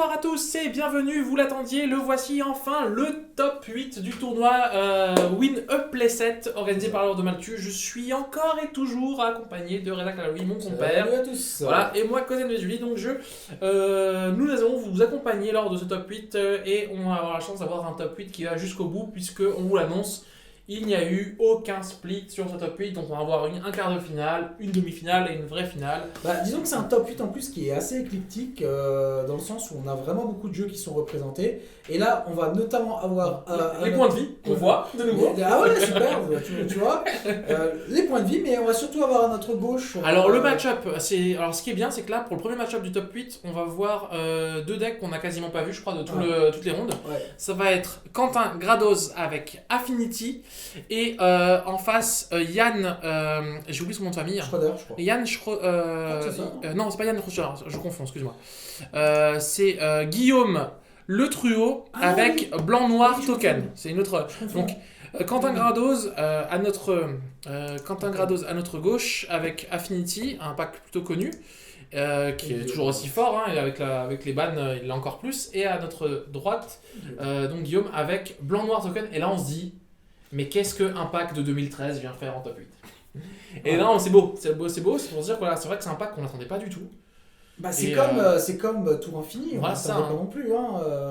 Bonsoir à tous et bienvenue, vous l'attendiez, le voici enfin, le top 8 du tournoi Win Up Play 7 organisé par l'Ordre de Maltu. Je suis encore et toujours accompagné de Reda Kalaoui, mon compère. Salut à tous. Voilà, et moi, Cousin de Julie, donc nous allons vous accompagner lors de ce top 8 et on va avoir la chance d'avoir un top 8 qui va jusqu'au bout puisque on vous l'annonce. Il n'y a eu aucun split sur ce top 8, donc on va avoir un quart de finale, une demi-finale et une vraie finale. Disons que c'est un top 8 en plus qui est assez éclectique dans le sens où on a vraiment beaucoup de jeux qui sont représentés. Et là, on va notamment avoir... les points de vie qu'on voit de nouveau. Ah ouais, super, tu vois. Les points de vie, mais on va surtout avoir à notre gauche... Alors le match-up, alors ce qui est bien, c'est que là, pour le premier match-up du top 8, on va voir deux decks qu'on n'a quasiment pas vu, je crois, de toutes les rondes. Ouais. Ça va être Quentin Grados avec Affinity. Et en face, Yann, j'ai oublié son nom de famille. Schroeder, je crois. Yann non, c'est pas Yann Schroeder, je confonds, excuse-moi. C'est Guillaume Le Truot avec Blanc-Noir Token. C'est une autre. Donc, Quentin Grados à notre gauche avec Affinity, un pack plutôt connu. Qui est toujours aussi fort, hein, et avec les bans il l'a encore plus. Et à notre droite, donc Guillaume avec Blanc-Noir Token. Et là on se dit, mais qu'est-ce qu'un pack de 2013 vient faire en top 8 ? Et là c'est beau, c'est pour se dire que voilà, c'est vrai que c'est un pack qu'on n'attendait pas du tout. C'est comme Tour Infini, voilà, on ne savait pas non plus.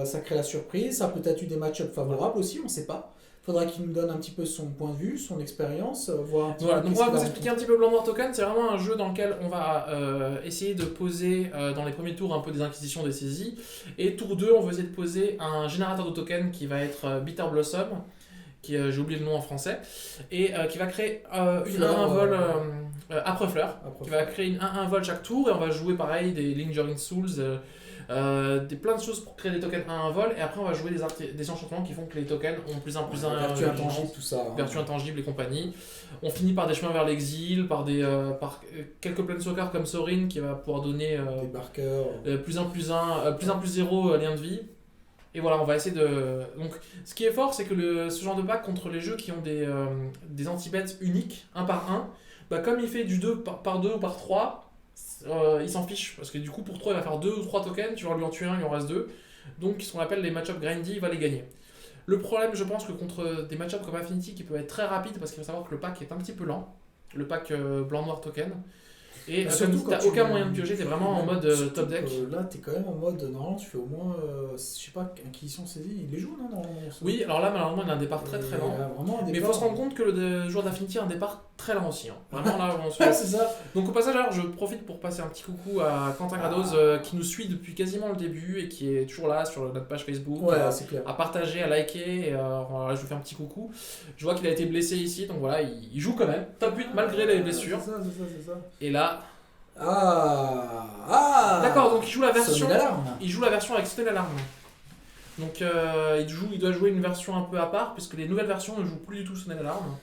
Ça crée la surprise, ça a peut-être eu des match-ups favorables aussi, on ne sait pas. Faudra qu'il nous donne un petit peu son point de vue, son expérience, voir un petit peu. Donc on va vous expliquer un petit peu Blanc-Noir Token. C'est vraiment un jeu dans lequel on va essayer de poser dans les premiers tours un peu des inquisitions, des saisies. Et tour 2, on va essayer de poser un générateur de tokens qui va être Bitter Blossom, qui j'ai oublié le nom en français, et qui va créer une 1-1 vol Âpre Fleur, qui va créer une 1-1 vol chaque tour, et on va jouer pareil des Lingering Souls, plein de choses pour créer des tokens 1-1 vol, et après on va jouer des enchantements qui font que les tokens ont plus 1 vertu intangible, tout ça. Vertu intangible et compagnie. On finit par des chemins vers l'exil, par quelques planeswalkers comme Sorin qui va pouvoir donner des marqueurs. plus 1 plus 0 lien de vie. Et voilà, on va essayer de... Donc, ce qui est fort, c'est que ce genre de pack contre les jeux qui ont des anti-bêtes uniques, 1 par 1, comme il fait du 2 par 2 ou par 3, il s'en fiche. Parce que du coup, pour 3, il va faire 2 ou 3 tokens, tu vas lui en tuer un, il en reste 2. Donc, ce qu'on appelle les match-up grindy, il va les gagner. Le problème, je pense que contre des match-up comme Affinity, qui peuvent être très rapides, parce qu'il faut savoir que le pack est un petit peu lent, le pack blanc-noir token. Et surtout, tu n'as aucun moyen de piocher, tu es vraiment en mode top deck. Là, tu es quand même en mode, normalement, tu fais au moins, je sais pas, Inquisition saisie, il les joue, non normalement. Oui, alors là, malheureusement, il a un départ très très lent. Mais il faut se rendre compte que le joueur d'Affinity a un départ très lent aussi. Hein. Vraiment, là, on se c'est ça. Donc, au passage, alors, je profite pour passer un petit coucou à Quentin Grados, qui nous suit depuis quasiment le début et qui est toujours là sur notre page Facebook. C'est clair. À partager, à liker. Et, voilà, je vous fais un petit coucou. Je vois qu'il a été blessé ici, donc voilà, il joue quand même. Top 8 malgré les blessures. C'est ça. Et là. D'accord, donc il joue la version avec sonner l'alarme. Donc il doit jouer une version un peu à part, puisque les nouvelles versions ne jouent plus du tout sonner l'alarme.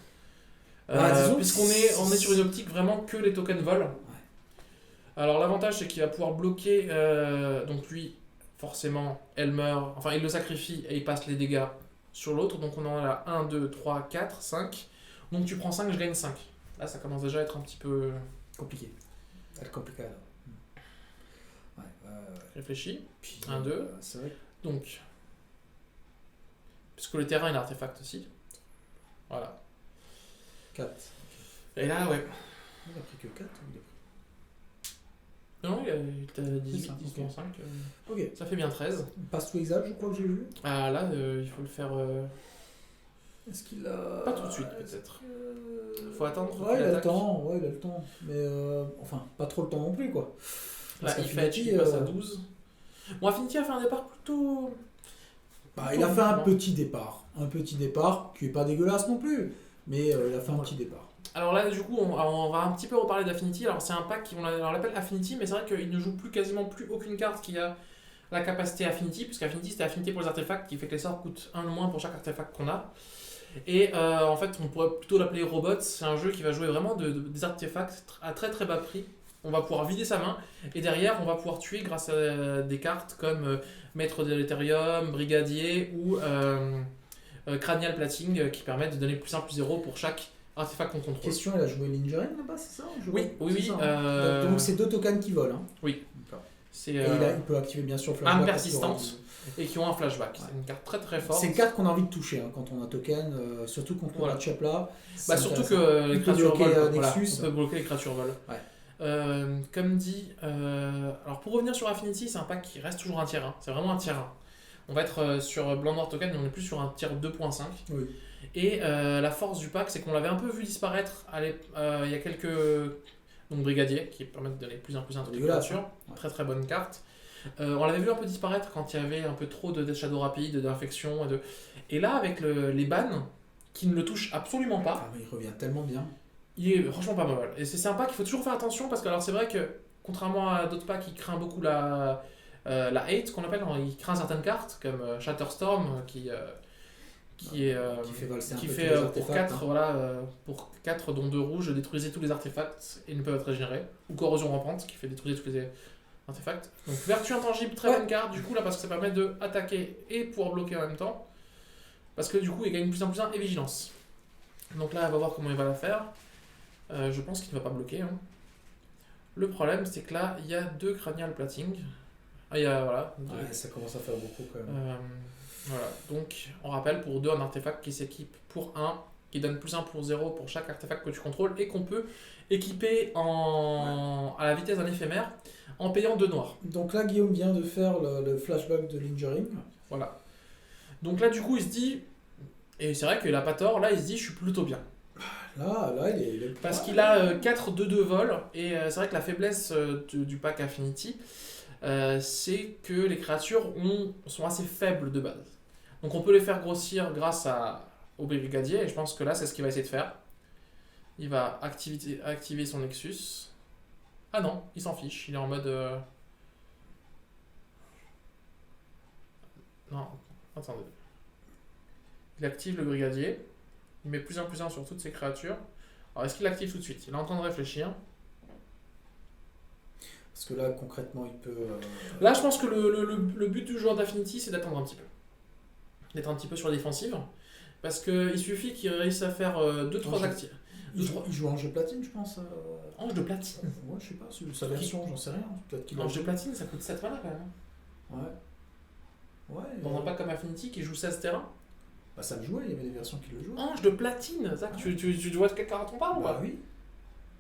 Puisqu'on est sur une optique vraiment que les tokens volent. Ouais. Alors l'avantage, c'est qu'il va pouvoir bloquer, donc lui, forcément, elle meurt, enfin il le sacrifie et il passe les dégâts sur l'autre. Donc on en a 1, 2, 3, 4, 5. Donc tu prends 5, je gagne 5. Là ça commence déjà à être un petit peu compliqué. Elle est compliquée là. Réfléchis. 1, 2. C'est vrai. Donc, puisque le terrain est un artefact aussi. Voilà. 4. Et là, ouais. Il a pris que 4 ou il a pris... Non, il t'a 18, 5. Ok. Ça fait bien 13. Pass to Exile, je crois que j'ai vu. Ah là, il faut le faire. Est-ce qu'il a. Pas tout de suite, peut-être. Faut attendre. Ouais, il a le temps. Mais enfin, pas trop le temps non plus, quoi. Là, il passe à 12. Bon, Affinity a fait un départ plutôt. Il a fait un petit départ. Un petit départ qui est pas dégueulasse non plus. Mais il a fait un petit départ. Alors là, du coup, on va un petit peu reparler d'Affinity. Alors, c'est un pack, on l'appelle Affinity, mais c'est vrai qu'il ne joue quasiment plus aucune carte qui a la capacité Affinity, puisqu'Affinity, c'était Affinity pour les artefacts, qui fait que les sorts coûtent 1 de moins pour chaque artefact qu'on a. Et en fait, on pourrait plutôt l'appeler Robots. C'est un jeu qui va jouer vraiment des artefacts à très très bas prix. On va pouvoir vider sa main et derrière, on va pouvoir tuer grâce à des cartes comme Maître de l'Ethereum, Brigadier ou Cranial Plating qui permettent de donner plus 1, plus 0 pour chaque artefact qu'on contrôle. Elle a joué Lingering là-bas, c'est ça ? Oui. Donc c'est 2 tokens qui volent. Hein. Oui. C'est Et il peut activer bien sûr le arme flashback. persistante et qui ont un flashback. C'est une carte très très forte. C'est une carte qu'on a envie de toucher quand on a token, surtout contre le match-up là. Surtout que les créatures volent. Nexus. On peut bloquer les créatures volent. Ouais. Comme dit, alors pour revenir sur Affinity, c'est un pack qui reste toujours un tier 1. C'est vraiment un tier 1. On va être sur Blanc Noir Token, mais on est plus sur un tier 2.5. Oui. Et la force du pack, c'est qu'on l'avait un peu vu disparaître il y a quelques brigadiers qui permettent de donner plus en plus un truc de créatures. Ouais. Très très bonne carte. On l'avait vu un peu disparaître quand il y avait un peu trop de Death Shadow rapide, d'infection. Et là, avec les bans qui ne le touchent absolument pas. Ah, mais il revient tellement bien. Il est franchement pas mal. Et c'est un pack qu'il faut toujours faire attention parce que alors c'est vrai que contrairement à d'autres packs, il craint beaucoup la hate qu'on appelle. Il craint certaines cartes comme Shatterstorm qui fait pour 4 pour 4 dont 2 rouges, détruisez tous les artefacts et ne peuvent être régénérés, ou corrosion rampante qui fait détruire tous les artefacts. Donc vertu intangible, très bonne carte du coup là parce que ça permet de attaquer et pouvoir bloquer en même temps, parce que du coup il gagne plus en plus 1 et vigilance. Donc là on va voir comment il va la faire. Je pense qu'il ne va pas bloquer. Le problème c'est que là il y a 2 cranial plating. Il y a Ouais, ça commence à faire beaucoup quand même. Voilà, donc on rappelle pour 2 un artefact qui s'équipe pour 1, qui donne plus 1 pour 0 pour chaque artefact que tu contrôles et qu'on peut équiper à la vitesse d'un éphémère en payant 2 noirs. Donc là Guillaume vient de faire le flashback de Lingering. Voilà. Donc là du coup il se dit, et c'est vrai qu'il a pas tort, là il se dit je suis plutôt bien. Là il est parce qu'il a 4 2-2 vol et c'est vrai que la faiblesse du pack Affinity c'est que les créatures sont assez faibles de base. Donc on peut les faire grossir grâce au brigadier, et je pense que là c'est ce qu'il va essayer de faire. Il va activer son Nexus. Ah non, il s'en fiche, il est en mode... Non, attendez. Il active le brigadier, il met plus 1 sur toutes ses créatures. Alors est-ce qu'il l'active tout de suite? Il est en train de réfléchir. Parce que là concrètement il peut... Là je pense que le but du joueur d'Affinity c'est d'attendre un petit peu. D'être un petit peu sur la défensive, parce qu'il suffit qu'il réussisse à faire 2-3 actifs. Il joue Ange de Platine, je pense. Ange de Platine? Ouais, je sais pas, sa version, j'en sais rien. Peut-être qu'il Ange de Platine, ça coûte 7 mana quand même. Ouais. Dans un pack comme Affinity qui joue 16 terrains. Bah ça le jouait, il y avait des versions qui le jouaient. Ange de Platine, Zach, tu vois de quelle carte on parle ou pas? Oui.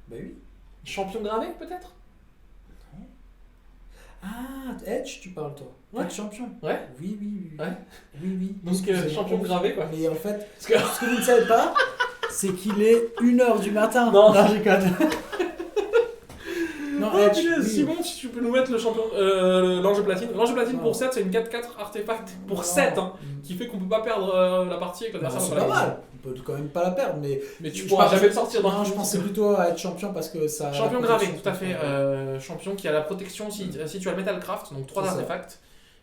Bah oui. Champion gravé peut-être? Ah, Edge, tu parles toi? Ouais. Edge champion? Ouais. Oui. Ouais. Oui. Donc champion gravé quoi. Mais en fait, ce que vous ne savez pas, c'est qu'il est 1h du matin. Non, j'ai connu. Non, Oh, Edge. punaise, Oui. Simon, si tu peux nous mettre l'ange de platine. L'ange de platine Non. pour 7, c'est une 4-4 artefact pour 7, qui fait qu'on peut pas perdre la partie avec l'adversaire. C'est pas mal. On peut quand même pas la perdre, mais tu pourras jamais le sortir dans Non, je pensais plutôt à être champion parce que ça. Champion gravé, tout à fait. Champion qui a la protection si tu as le Metalcraft, donc 3 C'est ça. artefacts,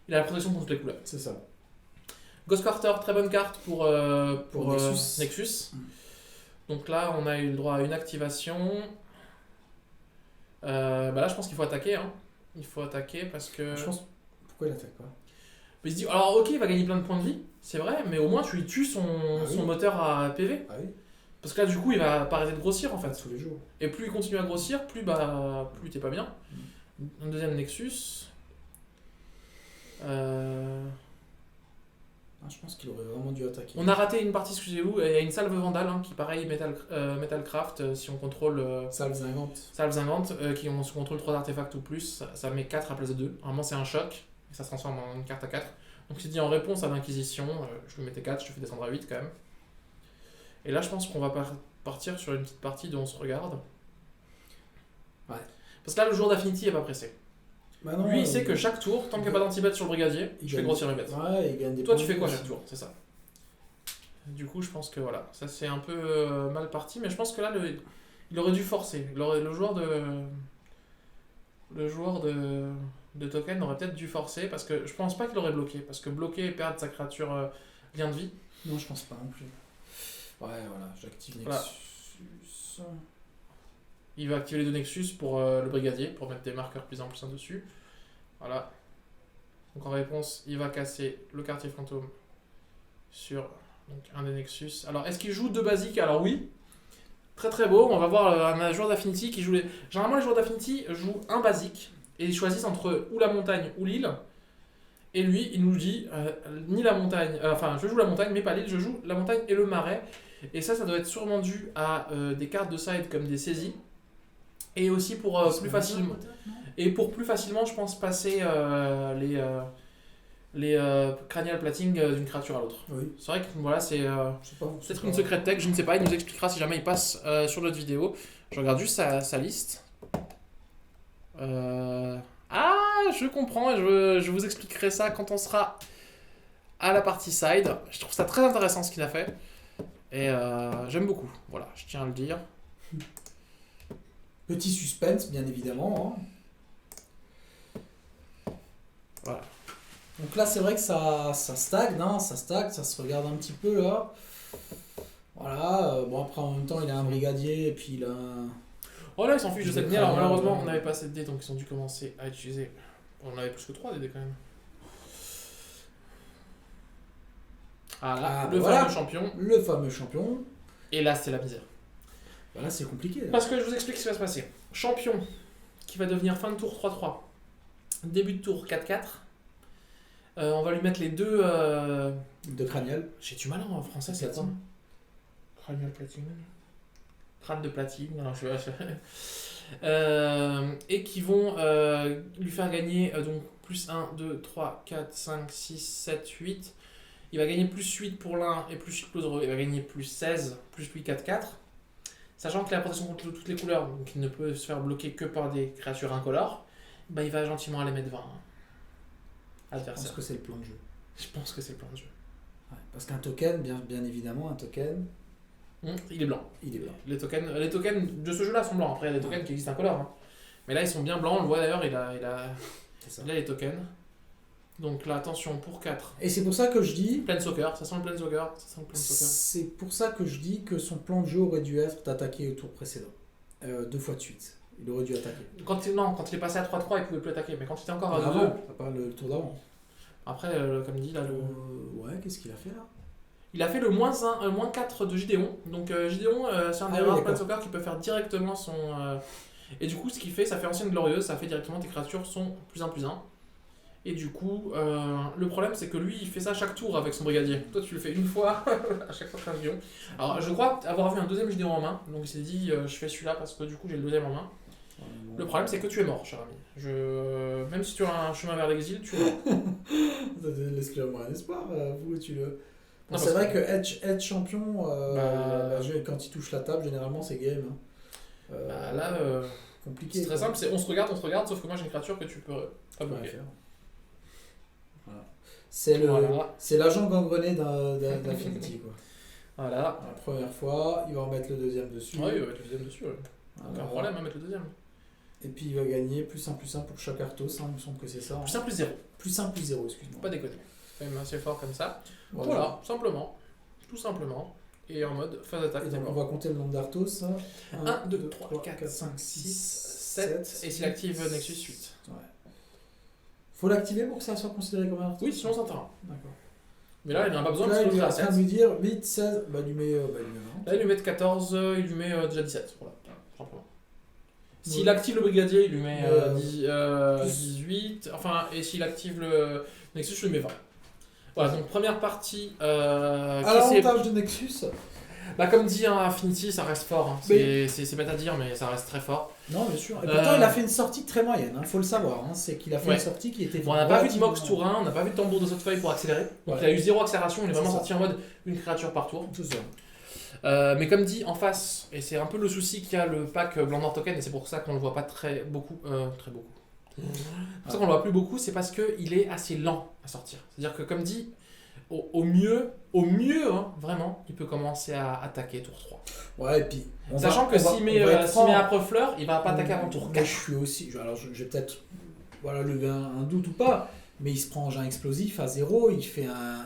il a la protection contre toutes les couleurs. C'est ça. Ghost Quarter, très bonne carte pour Nexus. Nexus. Donc là, on a eu le droit à une activation. Là, je pense qu'il faut attaquer. Il faut attaquer parce que. Je pense. Pourquoi il attaque pas? Il se dit, alors ok, il va gagner plein de points de vie, c'est vrai, mais au moins tu lui tues son moteur à PV. Ah oui. Parce que là, du coup, il va pas arrêter de grossir en fait. Tous les jours. Et plus il continue à grossir, plus t'es pas bien. Un deuxième Nexus. Je pense qu'il aurait vraiment dû attaquer. On a raté une partie, excusez-vous, il y a une salve vandale qui, pareil, Metalcraft, si on contrôle. Salve Zingante. Salve Zingante, qui on contrôle 3 artefacts ou plus, ça met 4 à place de 2. Normalement, c'est un choc, et ça se transforme en une carte à 4. Donc, il dit en réponse à l'Inquisition, je lui mettais 4, je te fais descendre à 8 quand même. Et là, je pense qu'on va partir sur une petite partie dont on se regarde. Ouais. Parce que là, le joueur d'Affinity est pas pressé. Bah non, lui, il sait que chaque tour, tant qu'il n'y a pas d'anti-bet sur le brigadier, je fais grossir les bêtes. Ouais, il gagne des Toi, points tu fais de quoi vie chaque tour? C'est ça. Du coup, je pense que voilà, ça c'est un peu mal parti, mais je pense que là, il aurait dû forcer. Le joueur de token aurait peut-être dû forcer, parce que je pense pas qu'il aurait bloqué, parce que bloquer et perdre sa créature lien de vie. Non, je pense pas non plus. Ouais, voilà, j'active Nexus. Voilà. Il va activer les 2 Nexus pour le brigadier, pour mettre des marqueurs plus en plus dessus. Voilà. Donc en réponse, il va casser le quartier fantôme sur un des Nexus. Alors, est-ce qu'il joue 2 basiques? Alors oui. Très très beau. On va voir un joueur d'Affinity qui joue Généralement, les joueurs d'Affinity jouent un basique Et ils choisissent entre ou la montagne ou l'île. Et lui, il nous dit ni la montagne, enfin je joue la montagne mais pas l'île, je joue la montagne et le marais. Et ça doit être sûrement dû à des cartes de side comme des saisies. Et aussi pour plus facilement. Et pour plus facilement, je pense, passer les cranial plating d'une créature à l'autre. Oui. C'est vrai que voilà, c'est peut-être une secrète tech, je ne sais pas, il nous expliquera si jamais il passe sur notre vidéo. Je regarde juste sa liste. Ah, je comprends, je vous expliquerai ça quand on sera à la partie side. Je trouve ça très intéressant ce qu'il a fait. Et j'aime beaucoup, voilà, je tiens à le dire. Petit suspense, bien évidemment. Voilà. Donc là, c'est vrai que ça stagne, ça se regarde un petit peu là. Voilà, bon après en même temps, il a un brigadier et puis il a un... Oh là, il s'en fiche de cette dé. Alors malheureusement, on n'avait pas cette dé, donc ils ont dû commencer à utiliser. On avait plus que 3 dés quand même. Ah là, fameux champion. Le fameux champion. Et là, c'est la misère. Bah là, c'est compliqué. Là. Parce que je vous explique ce qui va se passer. Champion qui va devenir fin de tour 3-3. Début de tour 4-4. On va lui mettre les deux... De cranial. J'ai du mal en français, c'est quoi? Cranial platine. Crâne de platine. Non, et qui vont lui faire gagner donc plus 1, 2, 3, 4, 5, 6, 7, 8. Il va gagner plus 8 pour l'un et plus 8 pour l'autre. Il va gagner plus 16, plus 8, 4, 4. Sachant qu'il a la protection contre toutes les couleurs, donc il ne peut se faire bloquer que par des créatures incolores, bah il va gentiment aller mettre 20 adversaires. Je pense que c'est le plan de jeu. Je pense que c'est le plan de jeu. Ouais, parce qu'un token, bien évidemment, un token... il est blanc. Il est blanc. Les tokens de ce jeu-là sont blancs. Après, il y a des tokens qui existent incolores. Hein. Mais là, ils sont bien blancs. On le voit d'ailleurs, il a les tokens. Donc là, attention, pour 4. Et c'est pour ça que je dis... Planeswalker, ça sent le Planeswalker. C'est pour ça que je dis que son plan de jeu aurait dû être d'attaquer au tour précédent. 2 fois de suite. Il aurait dû attaquer. Quand il est passé à 3-3, il pouvait plus attaquer. Mais quand il était encore à 2... Pas le tour d'avant. Après, comme dit, là... Ouais, qu'est-ce qu'il a fait là? Il a fait le moins 4 de Gideon. Donc Gideon, c'est un des rares Planeswalker qui peut faire directement son... Et du coup, ce qu'il fait, ça fait ancienne glorieuse. Ça fait directement tes créatures sont plus 1, plus 1. Et du coup, le problème c'est que lui il fait ça chaque tour avec son brigadier. Toi tu le fais une fois à chaque fois que tu as un Gideon. Alors je crois avoir vu un deuxième Gideon en main, donc il s'est dit je fais celui-là parce que du coup j'ai le deuxième en main. Le problème c'est que tu es mort, cher ami. Même si tu as un chemin vers l'exil, tu es mort. Laisse-le moi un espoir, vous tu le. Bon, c'est vrai que Edge champion, quand il touche la table, généralement c'est game. Là, compliqué. C'est très simple, c'est on se regarde, sauf que moi j'ai une créature que tu peux pas bloquer. Voilà. C'est l'agent gangrené d'Infinity quoi. Voilà. La première fois, il va en mettre le deuxième dessus. Oui, il va mettre le deuxième dessus. Aucun problème à mettre le deuxième. Et puis il va gagner plus 1 pour chaque Arthos, il me semble que c'est ça. Plus 1 plus 0. Plus 1 plus 0, excuse-moi. Pas déconner. C'est quand même assez fort comme ça. Voilà, simplement. Tout simplement. Et en mode phase attaque. Donc on va compter le nombre d'Arthos. 1, 2, 3, 4, 5, 6, 7. Et s'il active Nexus 8. Ouais. Faut l'activer pour que ça soit considéré comme un Arthos? Oui, sinon c'est un terrain. D'accord. Mais là, il n'en a pas besoin parce qu'il est en train de lui dire 8, 16, il lui met 20. Là, il lui met 14, il lui met déjà 17. Voilà, simplement. S'il active le brigadier, il lui met 18. Enfin, et s'il active le Nexus, je lui mets 20. Voilà, donc première partie. À l'avantage de Nexus. Bah, comme dit Affinity, ça reste fort. Hein. C'est bête à dire, mais ça reste très fort. Non, bien sûr. Et pourtant, il a fait une sortie très moyenne, faut le savoir. C'est qu'il a fait une sortie qui était. Bon, on n'a pas vu de Mox tour 1, on n'a pas vu de tambour de saute-feuille pour accélérer. Donc il a eu 0 accélération, il est vraiment sorti en mode une créature par tour. C'est ça. Mais comme dit en face, et c'est un peu le souci qu'il y a le pack Glandor Token, et c'est pour ça qu'on le voit pas très beaucoup. C'est pour ça qu'on le voit plus beaucoup, c'est parce qu'il est assez lent à sortir. C'est-à-dire que comme dit, au mieux, hein, vraiment, il peut commencer à attaquer tour 3. Ouais, et puis. Sachant que s'il met après fleur, il va pas attaquer avant tour 4. Je suis aussi. Alors je vais peut-être lever un doute ou pas, mais il se prend engin explosif à 0, il fait un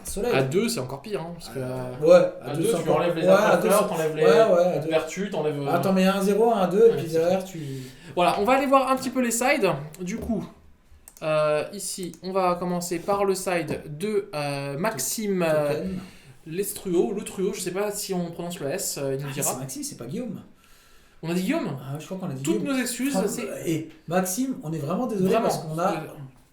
soleil. À 2, c'est encore pire. Hein, parce que, à 2, tu enlèves les fleurs, t'enlèves les vertus, t'enlèves. Attends, mais 1-0, 1-2, et puis derrière tu. Voilà, on va aller voir un petit peu les sides. Du coup. Ici, on va commencer par le side de Maxime Lestruo. Le Truo, je sais pas si on prononce le S, il nous dira. C'est Maxime, c'est pas Guillaume. On a dit Guillaume. Je crois qu'on a dit Toutes Guillaume. nos excuses. Et Maxime, on est vraiment désolé Vraiment. parce qu'on a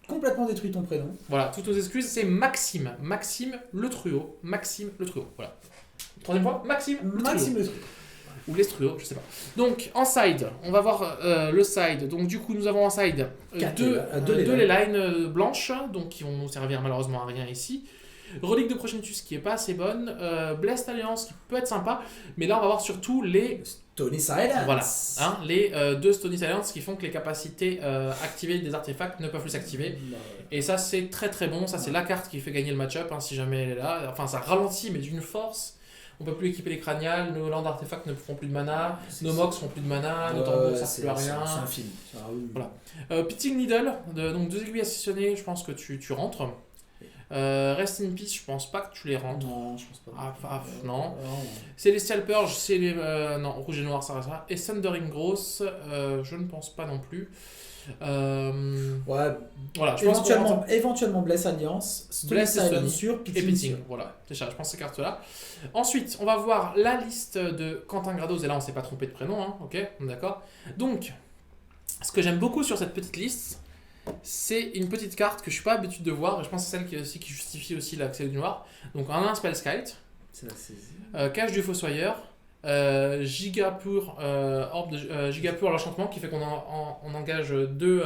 complètement détruit ton prénom. Voilà, toutes nos excuses, c'est Maxime. Maxime Le Truot. Voilà. Troisième fois, Maxime Le Truot. Ou les Truot, je sais pas. Donc, en side, on va voir le side. Donc, du coup, nous avons en side deux les lines blanches, donc qui vont nous servir malheureusement à rien ici. Relique de Progenitus qui est pas assez bonne. Blessed Alliance qui peut être sympa. Mais là, on va voir surtout les Stony Silence. Voilà, les deux Stony Silence qui font que les capacités activées des artefacts ne peuvent plus s'activer. Et ça, c'est très très bon. Ça, c'est la carte qui fait gagner le match-up si jamais elle est là. Enfin, ça ralentit, mais d'une force. On peut plus équiper les craniales, nos lands d'artefacts ne font plus de mana, nos mox font plus de mana, nos tambours ça ne plus à rien. C'est un film. Voilà. Pitching Needle, donc 2 aiguilles ascensionnées, je pense que tu rentres. Rest in Peace, je pense pas que tu les rentres. Non, je pense pas. Non. Celestial Purge, c'est les. Non, rouge et noir, ça restera. Et Thundering Gross, je ne pense pas non plus. Ouais, voilà, je pense éventuellement Bless Alliance, Bless Silence sur et Pitching. Voilà, déjà, je pense ces cartes-là. Ensuite, on va voir la liste de Quentin Grados, et là on s'est pas trompé de prénom, hein, ok, d'accord. Donc, ce que j'aime beaucoup sur cette petite liste, c'est une petite carte que je suis pas habitué de voir, et je pense que c'est celle qui justifie aussi l'accès du noir. Donc, on a un Spellskite, c'est la saisie. Cache du Fossoyeur, Gigapur, Gigapur l'enchantement qui fait qu'on on engage deux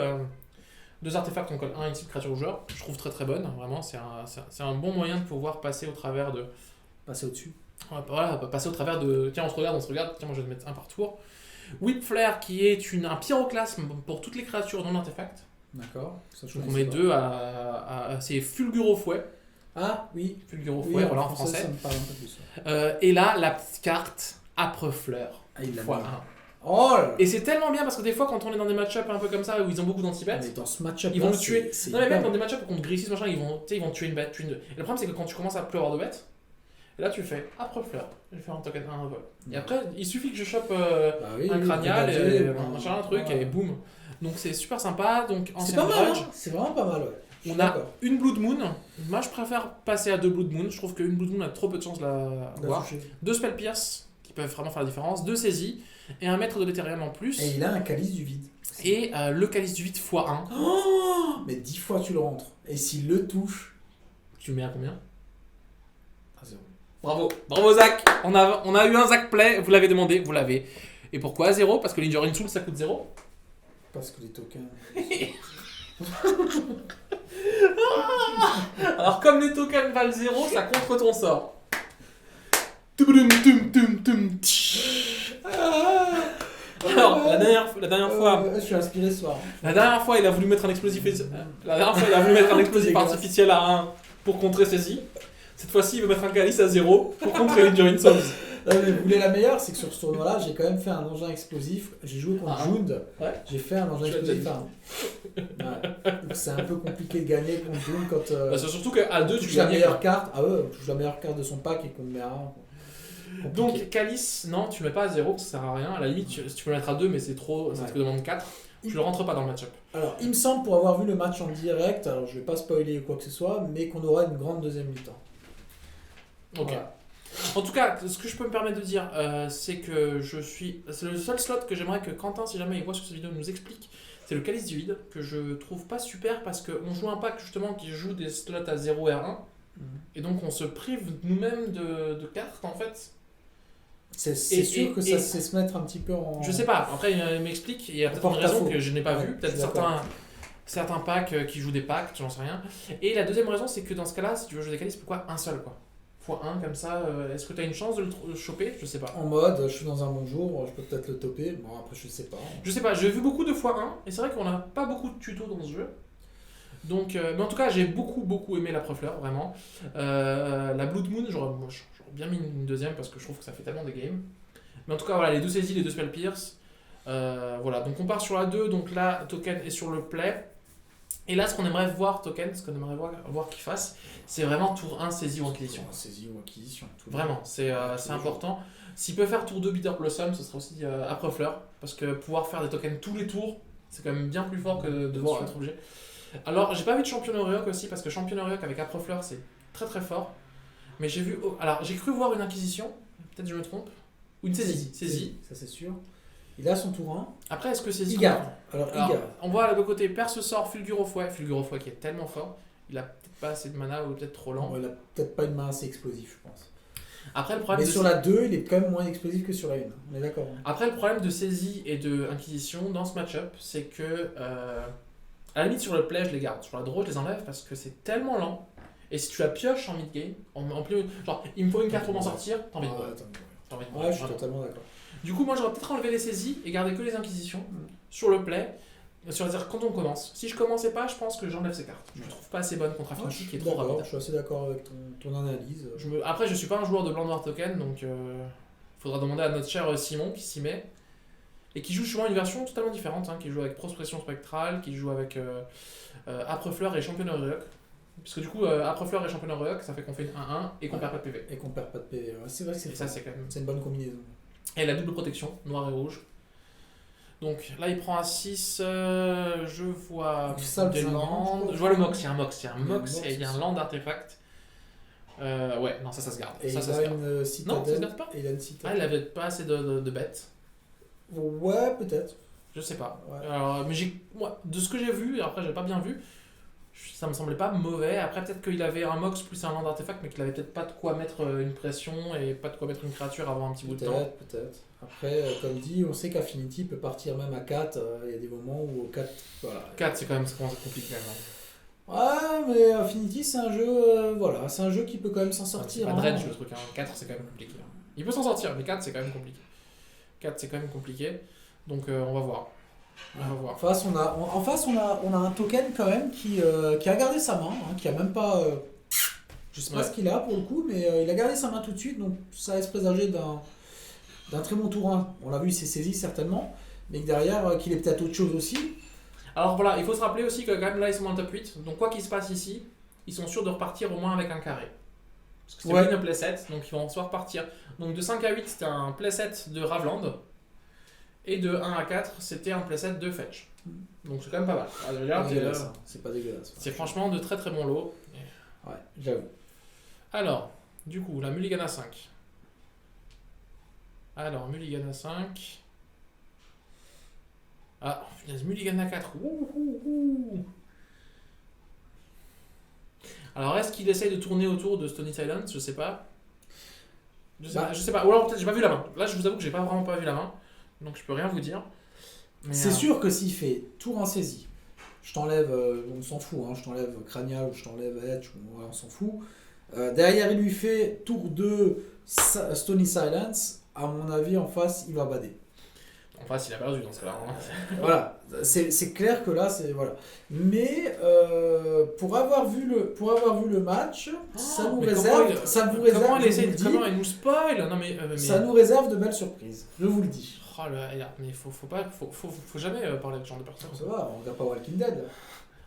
artefacts qu'on colle un à une cible créature ou joueur. Je trouve très très bonne, vraiment. C'est un bon moyen de pouvoir passer au travers de. Passer au-dessus. Voilà, passer au travers de. Tiens, on se regarde. Tiens, moi je vais te mettre un par tour. Whip Flare qui est un pyroclasme pour toutes les créatures dans l'artefact. D'accord. Donc on met deux c'est Fulguro Fouet. Ah oui. Fulguro Fouet, voilà en français. Ça me parle un peu plus. Et là, la petite carte Âpre Fleur. Il l'a fois mis. 1. Oh là. Et c'est tellement bien parce que des fois, quand on est dans des match-up un peu comme ça où ils ont beaucoup d'anti-bêtes, Mais dans ce match-up, ils vont le tuer. Non, mais hyper... même dans des match-up contre Grissis, machin, ils vont tuer une bête, tuer une deux. Et le problème, c'est que quand tu commences à plus avoir de bêtes, et là tu fais Âpre Fleur, je vais faire un token 1 vol. Et après, il suffit que je chope un cranial et machin, un truc, et boum. Donc c'est super sympa. Donc c'est pas mal, hein. C'est vraiment pas mal, ouais. On a une Blood Moon. Moi, je préfère passer à 2 Blood Moon. Je trouve qu'une Blood Moon a trop peu de chance de la voir. 2 Spell Pierce qui peuvent vraiment faire la différence. 2 saisies. Et un maître de l'Ethereum en plus. Et il a un calice du vide. Et le calice du vide x1. Oh, mais 10 fois tu le rentres. Et s'il le touche, tu mets à combien? À 0. Bravo Zach. On a eu un Zach Play. Vous l'avez demandé, vous l'avez. Et pourquoi à 0? Parce que l'Enduring Soul ça coûte 0. Parce que les tokens. Alors comme les tokens valent 0, ça contre ton sort. Alors, la dernière fois... je suis inspiré ce soir. La dernière fois, il a voulu mettre un explosif artificiel à 1 pour contrer saisie. Cette fois-ci, il veut mettre un calice à 0 pour contrer l'Enduring Souls. Non, mais vous voulez la meilleure, c'est que sur ce tournoi-là, j'ai quand même fait un engin explosif. J'ai joué contre Jund. Ouais. J'ai fait un engin explosif. Ouais. Donc c'est un peu compliqué de gagner contre Jund quand. C'est surtout qu'à 2, tu touches la meilleure carte. Ah ouais, touche la meilleure carte de son pack et qu'on met à 1. Donc Calice, non, tu mets pas à 0, ça sert à rien. À la limite, tu peux le mettre à 2, mais c'est trop, ça te demande 4. Tu le rentres pas dans le match-up. Alors, il me semble, pour avoir vu le match en direct, alors je vais pas spoiler quoi que ce soit, mais qu'on aura une grande deuxième mi-temps. Ok. Voilà. En tout cas, ce que je peux me permettre de dire, c'est que c'est le seul slot que j'aimerais que Quentin, si jamais il voit sur cette vidéo, nous explique. C'est le Calice du Vide, que je trouve pas super parce qu'on joue un pack justement qui joue des slots à 0 R1. Et donc on se prive nous-mêmes de cartes en fait. C'est sûr que ça c'est se mettre un petit peu en... Je sais pas, après il m'explique, il y a peut-être une raison que je n'ai pas vue, peut-être certains packs qui jouent des packs, j'en sais rien. Et la deuxième raison, c'est que dans ce cas-là, si tu veux jouer des Calices, pourquoi un seul quoi? x1 comme ça, est-ce que tu as une chance de le choper? Je sais pas. En mode, je suis dans un bon jour, je peux peut-être le toper. Bon, après, je sais pas. Je sais pas, j'ai vu beaucoup de x1 et c'est vrai qu'on n'a pas beaucoup de tutos dans ce jeu. Donc, mais en tout cas, j'ai beaucoup aimé la Fleur, vraiment. La Blood Moon, j'aurais bien mis une deuxième parce que je trouve que ça fait tellement des games. Mais en tout cas, voilà, les 2 saisies, les 2 Spell Pierce. Voilà, donc on part sur la 2, donc là, Token est sur le play. Et là, ce qu'on aimerait voir Token, ce qu'on aimerait voir qu'il fasse, c'est vraiment tour 1 saisie ou acquisition. Saisie ou acquisition. Vraiment, c'est important. S'il peut faire tour 2 Bitter Blossom, ce serait aussi Âpre Fleur. Parce que pouvoir faire des tokens tous les tours, c'est quand même bien plus fort que de devoir être obligé. Alors, j'ai pas vu de Champion Heroic aussi, parce que Champion Heroic avec Âpre Fleur, c'est très très fort. Mais j'ai vu. Alors, j'ai cru voir une acquisition, peut-être je me trompe. Ou une saisie. Ça, c'est sûr. Il a son tour 1. Après, est-ce que c'est Il garde. Alors, il garde. on voit le côté perd ce sort Fulgure au fouet. Fulgure au fouet qui est tellement fort. Il a peut-être pas assez de mana ou peut-être trop lent. Bon, il a peut-être pas une main assez explosive, je pense. Après, le problème Mais sur la 2, il est quand même moins explosif que sur la 1. On est d'accord. Après, le problème de saisie et de inquisition dans ce match-up, c'est que à la limite sur le play, je les garde. Sur la draw, je les enlève parce que c'est tellement lent. Et si tu la pioches en mid-game, en plus, genre, il me faut une carte pour m'en sortir, t'as envie de mourir. T'as envie de mourir, Ouais, je suis vraiment. totalement d'accord. Du coup, moi, j'aurais peut-être enlevé les saisies et gardé que les inquisitions sur le play. C'est-à-dire quand on commence. Si je commençais pas, je pense que j'enlève ces cartes. Je ne trouve pas assez bonne contre Affinity qui est trop rapide. Je suis assez d'accord avec ton analyse. Après, je suis pas un joueur de Blanc Noir Token, donc faudra demander à notre cher Simon qui s'y met. Et qui joue souvent une version totalement différente, hein, qui joue avec Prospection Spectrale, qui joue avec Âprefleur et Championner Reoc. Parce que du coup, Âprefleur et Championner Reoc, ça fait qu'on fait 1-1 et qu'on perd pas de PV. Et qu'on perd pas de PV. Ouais, c'est vrai que Et ça, c'est quand même. C'est une bonne combinaison. Et la double protection, noir et rouge. Donc là, il prend un 6. Je vois des landes. Je vois le Mox, il y a un Mox. Il y a un Mox et il y a un land artefact. Ouais, non, ça se garde. Et ça il se a garde. une citadelle. Non, ça se garde pas. Et il a une citadelle. Ah, il avait pas assez de bêtes. Ouais, peut-être. Je sais pas. Ouais. Alors, mais moi, de ce que j'ai vu, et après j'ai pas bien vu, ça me semblait pas mauvais. Après, peut-être qu'il avait un Mox plus un land artefact, mais qu'il avait peut-être pas de quoi mettre une pression et pas de quoi mettre une créature avant un petit bout de temps. Peut-être. Après, comme dit, on sait qu'Affinity peut partir même à 4. Il y a des moments où 4. Voilà. 4, c'est quand même compliqué. Même. Ouais, mais Affinity, c'est un jeu. Voilà, c'est un jeu qui peut quand même s'en sortir. C'est pas dredge le truc. 4, c'est quand même compliqué. Il peut s'en sortir, mais 4, c'est quand même compliqué. 4, c'est quand même compliqué. Donc, on va voir. On va voir. En face, on a un token quand même qui a gardé sa main, hein, qui a même pas. Je sais pas ce qu'il a pour le coup, mais il a gardé sa main tout de suite, donc ça laisse présager d'un très bon tour 1. On l'a vu, il s'est saisi certainement, mais que derrière, qu'il est peut-être autre chose aussi. Alors voilà, il faut se rappeler aussi que quand même là, ils sont dans le top 8, donc quoi qu'il se passe ici, ils sont sûrs de repartir au moins avec un carré. Parce que c'est une playset, donc ils vont soit repartir. Donc de 5 à 8, c'était un playset de Ravland. Et de 1 à 4, c'était un playset de fetch. Donc c'est quand même pas mal. C'est pas dégueulasse. C'est franchement de très très bons lots. Ouais, j'avoue. Alors, du coup, la Mulligan à 5. Alors, Mulligan à 5. Ah, finalement, Mulligan à 4. Ouh. Alors, est-ce qu'il essaye de tourner autour de Stony Silence? Je sais pas. Je sais pas. Ou alors peut-être j'ai pas vu la main. Là, je vous avoue que j'ai vraiment pas vu la main. Donc je peux rien vous dire. C'est sûr que s'il fait tour en saisie, je t'enlève, on s'en fout, hein, je t'enlève Cranial ou je t'enlève Edge, on s'en fout. Derrière, il lui fait tour 2 Stony Silence. À mon avis, en face, il va bader. En face, il a perdu dans ce cas-là. Hein. Voilà, c'est clair que là, c'est. Voilà. Mais pour avoir vu le match, ça nous réserve. Comment il nous spoil? Non, mais. Ça nous réserve de belles surprises, je vous le dis. Oh là, mais faut jamais parler de ce genre de personnes. Ça va, on regarde pas Walking Dead.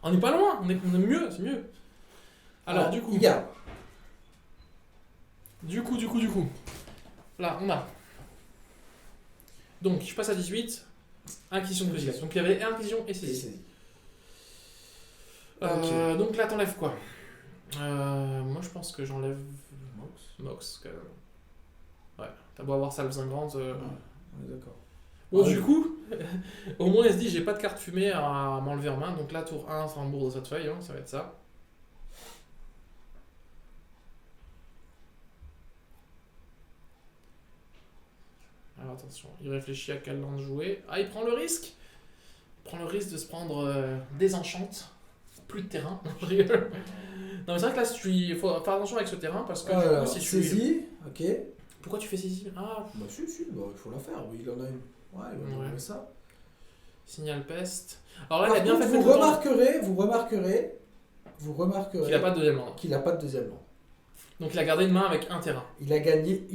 On n'est pas loin, on est mieux, c'est mieux. Alors, du coup. Il garde. Du coup. Là, on a. Donc, je passe à 18. Inquisition de précision. Donc, il y avait inquisition et saisie. Donc là, t'enlèves quoi? Moi, je pense que j'enlève. Mox, quand même. Ouais, t'as beau avoir Salve Zingrande. Ouais, on est d'accord. Bon, du coup, au moins, elle se dit j'ai pas de carte fumée à m'enlever en main. Donc là, tour 1, Rambourg de cette feuille, hein, ça va être ça. Alors attention, il réfléchit à quel land jouer. Ah, il prend le risque. Il prend le risque de se prendre des enchantes. Plus de terrain. Je rigole. Non, mais c'est vrai que là, il faut faire attention avec ce terrain parce que du coup, si tu. Saisie, ok. Pourquoi tu fais saisie? Ah, bah si, il faut la faire. Oui, il en a une. Ouais, il va trouver ça. Signal peste. Alors là, Par il a bien contre, fait vous remarquerez qu'il n'a pas de deuxième land. Qu'il n'a pas de deuxième land. Donc il a gardé une main avec un terrain. Il a gardé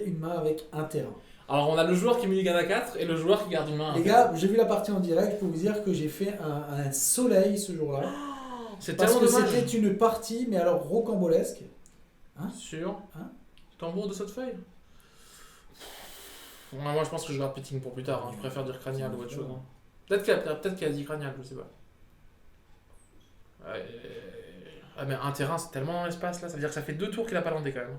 une main avec un terrain. Alors on a le joueur qui mulligan à 4 et le joueur qui garde une main. Les gars, j'ai vu la partie en direct pour vous dire que j'ai fait un soleil ce jour-là. C'est parce tellement que dommage. c'était une partie, mais alors rocambolesque. Hein? Sur Tambour de cette feuille. Moi je pense que je garde Pitting pour plus tard. Hein. Je préfère dire cranial ou autre chose. Hein. Peut-être qu'il a dit cranial, je sais pas. Ah mais un terrain c'est tellement un espace là, ça veut dire que ça fait 2 tours qu'il a pas landé quand même.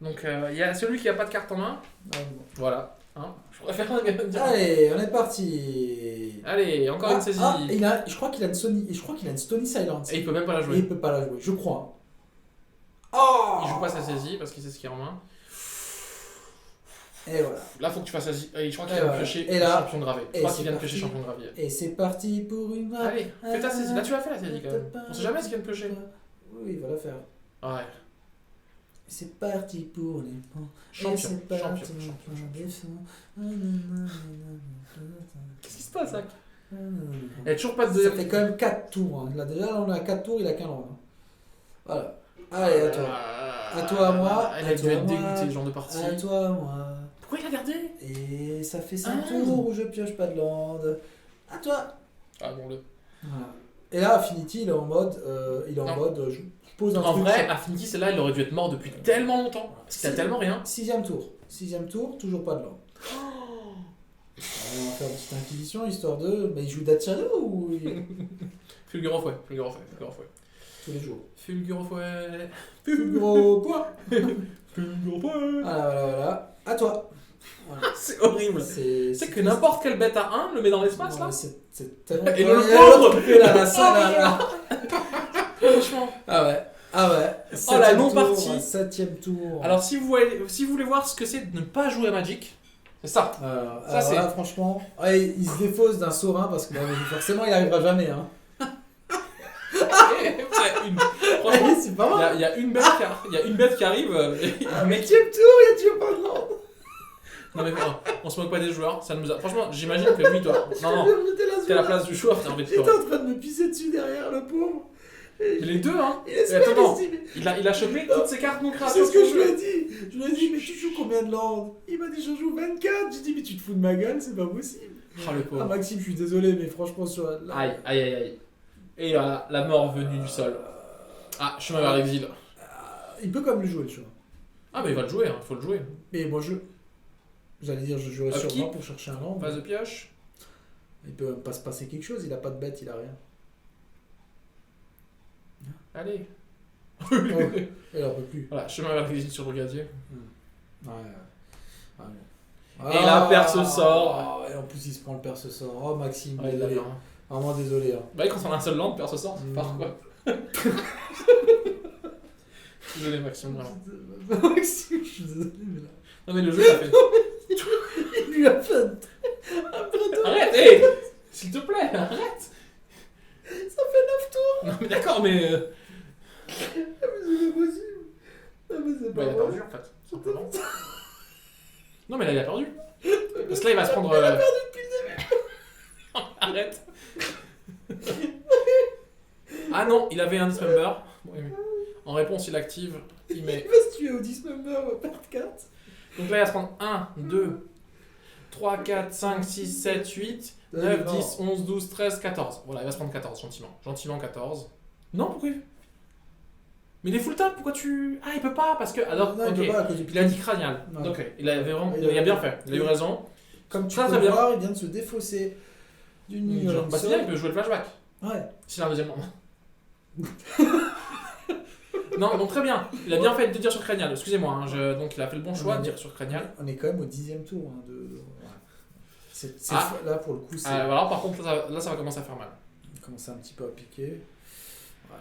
Donc il y a celui qui a pas de carte en main. Ah, bon. Voilà. Hein, je préfère dire. Allez, on est parti. Allez, encore une saisie. Je crois qu'il a une Sony, et je crois qu'il a une Stony Silence. Et il peut même pas la Et jouer. il peut pas la jouer, je crois. Oh Il joue pas sa saisie parce qu'il sait ce qu'il y a en main. Et voilà. Là, faut que tu fasses saisie. Et je crois qu'il Et vient de voilà. piocher Et là- champion de gravé. Je et crois c'est qu'il vient de parti. piocher champion de gravé. Et c'est parti pour une main. Allez, fais ta saisie. Là, tu l'as fait la saisie quand même. On sait jamais ce qu'il vient de piocher. Oui, il va la faire. Ouais. C'est parti pour les points. Champion. Et c'est parti Champion. pour les points. Qu'est-ce qui se passe, Zach? Il n'y a toujours pas de Ça fait quand même 4 tours. Hein. Là, déjà, là, on a 4 tours, il a qu'un land. Hein. Voilà. Allez, à toi. À toi, à moi. Il À a dû toi, être à moi. dégoûté, ce genre de partie. À toi, à moi. Pourquoi il a gardé? Et ça fait 5 Ah. tours où je pioche pas de land. À toi. Ah bon, le. Voilà. Et là, Affinity, il est en mode, je pose un En truc. vrai, Affinity, celle-là, il aurait dû être mort depuis tellement longtemps. Parce qu'il a tellement rien. 6ème tour, toujours pas de land. On va faire une petite inquisition, histoire de... Mais il joue Daciano ou... Fulgure au fouet. Tous les jours. Fulgure au fouet. Gros point. Fulgure au fouet. Voilà. À toi. Voilà. C'est horrible. C'est que n'importe quelle bête à 1 le met dans l'espace là. C'est tellement... Et le pauvre pauvre là, la salle, là. Franchement. Ah ouais. Oh, la 7ème non-partie. tour, 7ème tour. Alors si vous voulez voir ce que c'est de ne pas jouer à Magic, c'est ça. Ça, c'est- là, franchement, ouais, il se défausse d'un Saurin parce que forcément, il arrivera jamais. Hein. Franchement, c'est pas mal. il y a une bête qui arrive. Et Ah, le mec. 8ème tour, il y a toujours pas de land. Non mais on se moque pas des joueurs. Ça nous a... Franchement, j'imagine que lui, toi. Non, t'es à la place du joueur, t'as envie de Il était pleurer. en train de me pisser dessus derrière, le pauvre. Les deux, hein. Il est Mais attends, mais il a chopé toutes ses cartes non c'est créatures. ce que je lui ai dit. Je lui ai dit, mais tu joues combien de land? Il m'a dit, je joue 24. J'ai dit, mais tu te fous de ma gueule, c'est pas possible. Ah le Ah, pauvre. Maxime, je suis désolé, mais franchement, sur la. Aïe. Et voilà, la mort venue du sol. Ah, chemin vers l'exil. Il peut quand même le jouer, tu vois. Ah, mais il va le jouer, hein, faut le jouer. Mais moi, j'allais dire, je jouerais sur Upkeep. moi pour chercher un land. Phase de pioche. Il peut même pas se passer quelque chose, il a pas de bête, il a rien. Allez. Oh, il en peut plus. Voilà, chemin vers l'exil sur Brigadier. Ouais. Et la perce sort. Et en plus, il se prend le perce sort. Oh, Maxime, Ouais, il l'a désolé. bien. Vraiment désolé. Hein. Bah, quand on a un seul land, perce sort, c'est par quoi. Désolé, Maxime, vraiment. Maxime, je suis désolé, mais là. Non, mais le jeu, ça fait. Il lui a fait Arrête, hé s'il te plaît, arrête. Ça fait 9 tours. Non, mais d'accord, mais. Ah, mais c'est pas possible. Ah, mais c'est Bah, pas il a perdu vrai. en fait, simplement. Non, mais là, il a perdu. Parce que là, il va se prendre. Il a perdu depuis le début. Arrête. Ah non, il avait un dismember. Bon, en réponse, il active. Il met. Il va se tuer au dismember, on va perdre 4. Donc là, il va se prendre 1, 2, 3, 4, 5, 6, 7, 8, 9, 10, 11, 12, 13, 14. Voilà, il va se prendre 14, gentiment. Gentiment 14. Non, pourquoi mais il est full tap, pourquoi tu. Ah, il peut pas, parce que. Alors, non, ok. il peut pas à cause du Il a dit cranial. Ouais. Ok, il avait vraiment. Il Il a bien a- fait, il a eu raison. Comme tu Très, peux très le bien. voir, il vient de se défausser d'une Genre, bah, c'est bien, il peut jouer le flashback. Ouais. S'il a un deuxième land. Non, donc très bien. Il a bien fait de dire sur cranial. Excusez-moi, hein, donc il a fait le bon choix de dire sur cranial. On est quand même au 10ème tour. Hein, de... ouais. Ah. Là, pour le coup, c'est... Voilà, par contre, là, ça va commencer à faire mal. Il commence un petit peu à piquer. Ouais.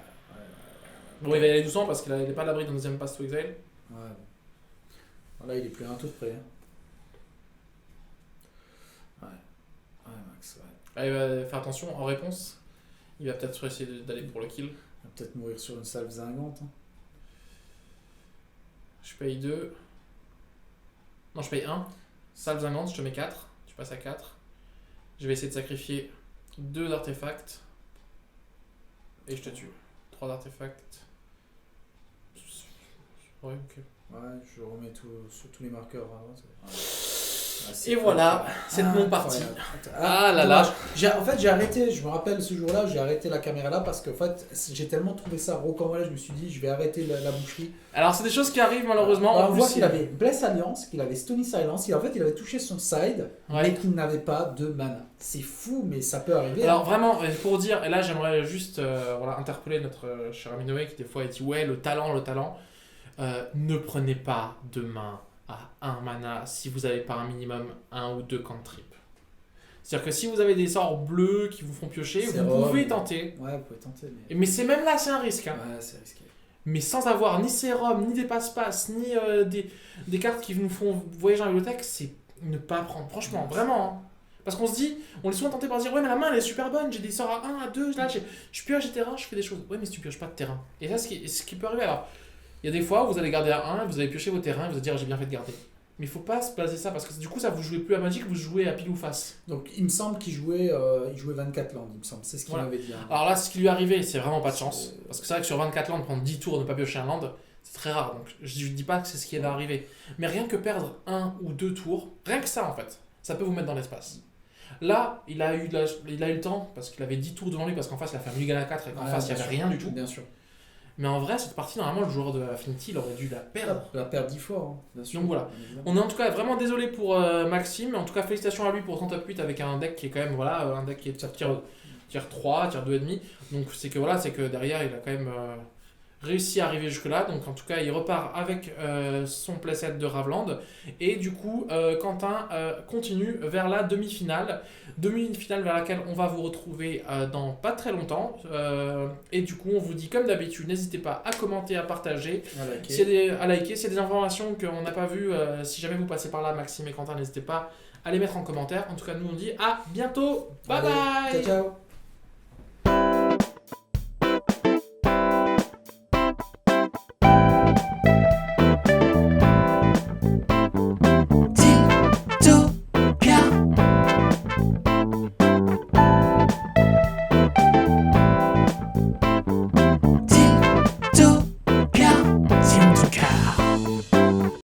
Bon, il va y aller doucement parce qu'il n'est pas à l'abri d'un deuxième pass to exile. Ouais. Là, il est plus à un tour près. Hein. Ouais, Max, ouais. Allez, il va faire attention, en réponse, il va peut-être essayer d'aller pour le kill. Il va peut-être mourir sur une salve zingante. Hein. Je paye 2. Non, je paye 1. Salve zingante, je te mets 4. Tu passes à 4. Je vais essayer de sacrifier 2 artefacts. Et je te tue. 3 artefacts. Ouais, ok. Ouais, je remets tout, sur tous les marqueurs. Hein, Et voilà, cette non-partie. Ah là là. En fait, j'ai arrêté, je me rappelle ce jour-là, j'ai arrêté la caméra là parce qu'en fait, j'ai tellement trouvé ça rocambolesque, je me suis dit, je vais arrêter la boucherie. Alors, c'est des choses qui arrivent malheureusement. Alors, En on plus, voit qu'il avait Bless Alliance, qu'il avait Stony Silence, en fait, il avait touché son side, Ouais. mais qu'il n'avait pas de mana. C'est fou, mais ça peut arriver. Alors vraiment, pour dire, et là j'aimerais juste voilà, interpeller notre cher ami Noé qui des fois dit ouais le talent. ne prenez pas de main à 1 mana si vous n'avez pas un minimum 1 ou 2 cantrips. C'est-à-dire que si vous avez des sorts bleus qui vous font piocher, vous pouvez tenter. Ouais, vous pouvez tenter. Mais c'est même là, c'est un risque. Hein. Ouais, c'est risqué. Mais sans avoir ni sérum, ni des passe-passe, ni des cartes qui nous font voyager en bibliothèque, c'est ne pas prendre. Franchement, vraiment. Hein. Parce qu'on se dit, on est souvent tenté par se dire, ouais, mais la main elle est super bonne, j'ai des sorts à 1, à 2, là, je pioche des terrains, je fais des choses. Ouais, mais si tu pioches pas de terrain. Et ça, ce qui peut arriver. Alors, il y a des fois où vous allez garder à 1, vous allez piocher vos terrains, et vous allez dire, j'ai bien fait de garder. Mais il faut pas se baser ça, parce que du coup, ça vous jouez plus à Magic, vous jouez à pile ou face. Donc, il me semble qu'il jouait, 24 landes, il me semble. C'est ce qu'il m'avait dit. Hein. Alors là, ce qui lui est arrivé, c'est vraiment pas de chance. Parce que c'est vrai que sur 24 landes, prendre 10 tours, ne pas piocher un land, c'est très rare. Donc je dis pas que c'est ce qui va arriver. Mais rien que perdre 1 ou 2 tours, rien que ça en fait, ça peut vous mettre dans l'espace. Là, il a eu le temps, parce qu'il avait 10 tours devant lui, parce qu'en face, il a fait un Mulligan à 4 et qu'en face, il n'y avait rien du tout. Bien sûr. Mais en vrai, cette partie, normalement, le joueur de Affinity, il aurait dû la perdre. La perdre 10 fois, hein, bien sûr. Donc voilà. On est en tout cas vraiment désolé pour Maxime. En tout cas, félicitations à lui pour son top 8 avec un deck qui est quand même, voilà, un deck qui est tier 3, tier 2,5. Donc c'est que derrière, il a quand même réussi à arriver jusque-là. Donc en tout cas, il repart avec son playset de Ravland. Et du coup, Quentin continue vers la demi-finale. Demi-finale vers laquelle on va vous retrouver dans pas très longtemps. Et du coup, on vous dit comme d'habitude, n'hésitez pas à commenter, à partager, à liker. S'il y a des informations qu'on n'a pas vues, si jamais vous passez par là, Maxime et Quentin, n'hésitez pas à les mettre en commentaire. En tout cas, nous on dit à bientôt. Bye bye. Ciao, ciao.